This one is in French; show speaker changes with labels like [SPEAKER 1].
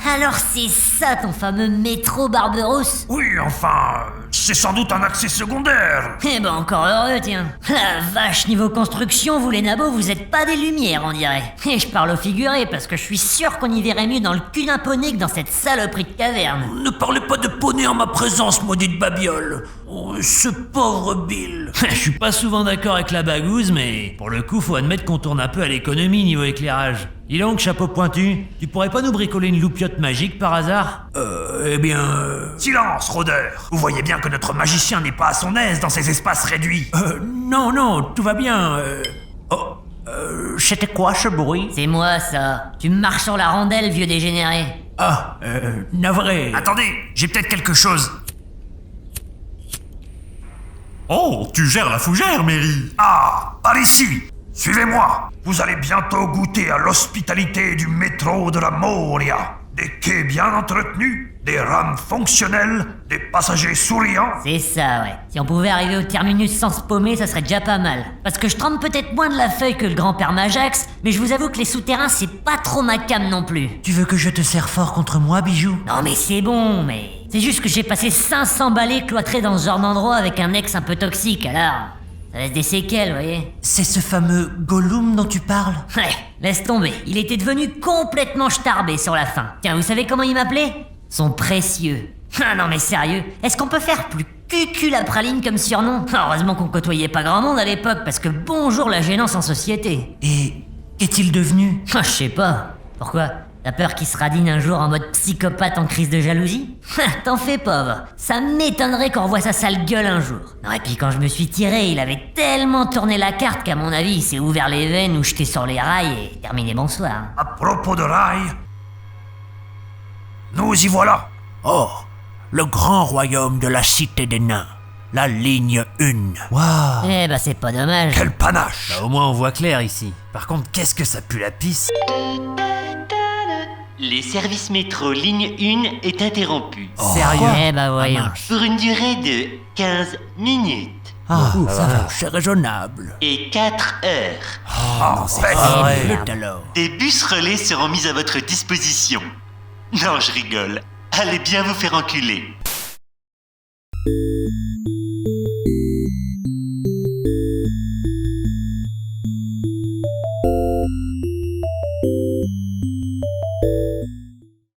[SPEAKER 1] Alors c'est ça ton fameux métro Barberousse?
[SPEAKER 2] Oui, enfin, c'est sans doute un accès secondaire.
[SPEAKER 1] Eh ben encore heureux, tiens. La vache, niveau construction, vous les nabos, vous êtes pas des lumières, on dirait. Et je parle au figuré, parce que je suis sûr qu'on y verrait mieux dans le cul d'un poney que dans cette saloperie de caverne.
[SPEAKER 2] Ne parlez pas de poney en ma présence, maudite babiole. Oh, ce pauvre Bill.
[SPEAKER 3] Je suis pas souvent d'accord avec la bagouze, mais pour le coup, faut admettre qu'on tourne un peu à l'économie niveau éclairage. Dis donc, chapeau pointu, tu pourrais pas nous bricoler une loupiote magique par hasard?
[SPEAKER 2] Silence, rôdeur. Vous voyez bien que notre magicien n'est pas à son aise dans ces espaces réduits.
[SPEAKER 4] Non, tout va bien. C'était quoi ce bruit?
[SPEAKER 1] C'est moi, ça. Tu marches sur la rondelle, vieux dégénéré.
[SPEAKER 4] Navré.
[SPEAKER 2] Attendez, j'ai peut-être quelque chose.
[SPEAKER 5] Oh, tu gères la fougère, Mary.
[SPEAKER 2] Ah, par ici. Suivez-moi. Vous allez bientôt goûter à l'hospitalité du métro de la Moria. Des quais bien entretenus, des rames fonctionnelles, des passagers souriants.
[SPEAKER 1] C'est ça, ouais. Si on pouvait arriver au terminus sans se paumer, ça serait déjà pas mal. Parce que je trempe peut-être moins de la feuille que le grand-père Majax, mais je vous avoue que les souterrains, c'est pas trop ma came non plus.
[SPEAKER 4] Tu veux que je te serre fort contre moi, bijou?
[SPEAKER 1] Non mais c'est bon, mais... C'est juste que j'ai passé 500 balais cloîtrés dans ce genre d'endroit avec un ex un peu toxique, alors... Ça laisse des séquelles, vous voyez.
[SPEAKER 4] C'est ce fameux Gollum dont tu parles?
[SPEAKER 1] Ouais, laisse tomber. Il était devenu complètement starbé sur la fin. Tiens, vous savez comment il m'appelait? Son précieux. Ah non mais sérieux, est-ce qu'on peut faire plus cucu la praline comme surnom? Heureusement qu'on côtoyait pas grand monde à l'époque, parce que bonjour la gênance en société.
[SPEAKER 4] Et qu'est-il devenu?
[SPEAKER 1] Ah, je sais pas. Pourquoi? T'as peur qu'il se radine un jour en mode psychopathe en crise de jalousie? T'en fais pas, va. Ça m'étonnerait qu'on revoie sa sale gueule un jour. Non, et puis quand je me suis tiré, il avait tellement tourné la carte qu'à mon avis, il s'est ouvert les veines ou jeté sur les rails et terminé bonsoir.
[SPEAKER 2] À propos de rails, nous y voilà.
[SPEAKER 4] Oh, le grand royaume de la cité des nains. La ligne 1. Waouh.
[SPEAKER 1] Eh bah c'est pas dommage.
[SPEAKER 2] Quel panache.
[SPEAKER 3] Bah, au moins on voit clair ici. Par contre, qu'est-ce que ça pue la pisse?
[SPEAKER 6] Les services métro ligne 1 est interrompu.
[SPEAKER 3] Sérieux?
[SPEAKER 1] Eh bah voyons.
[SPEAKER 6] Pour une durée de 15 minutes
[SPEAKER 4] Ah, ça va, c'est raisonnable.
[SPEAKER 6] et 4 heures.
[SPEAKER 2] Non, c'est
[SPEAKER 4] Flûte alors.
[SPEAKER 6] Des bus relais seront mis à votre disposition. Non, je rigole. Allez bien vous faire enculer.